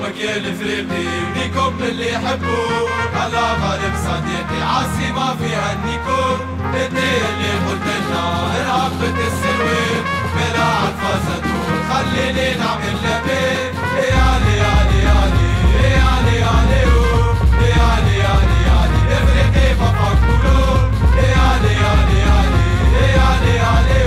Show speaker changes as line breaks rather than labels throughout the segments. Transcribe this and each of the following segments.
مكيال افريقي وليكم اللي يحبوا هلا غالب صديقي عاصي ما فيها النيكو. انت اللي قلت لنا ارهبت السرويل بلا عطفة زيتون خليني نعمل لبيت. يا علي يا علي يا علي يا علي يا علي يا علي يا علي يا علي افريقي بابا كولو. يا علي يا علي يا علي يا علي يا علي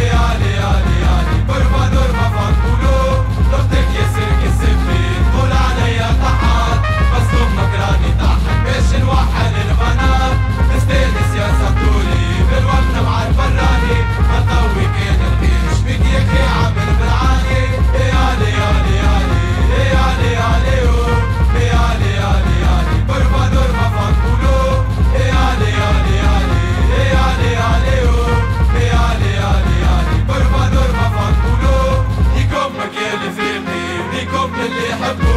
يا علي يا علي يا علي بربادور بابا كولو. ضغطك يسر كسبني تقول عليا تحت بس امك راني تحت باش نوحل البنات نستانس يا سطولي بالوطن مع البراني ما نطوي كان الخير شبيك يا اخي عامل بالعاني. يا علي يا علي يا علي يا علي يا علي يا علي يا علي يا علي بربادور بابا كولو. يا علي يا علي يا علي يا علي يا علي يا علي يا علي يا علي بربادور بابا كولو. ليكم مكيال افريقي ليكم اللي يحبوا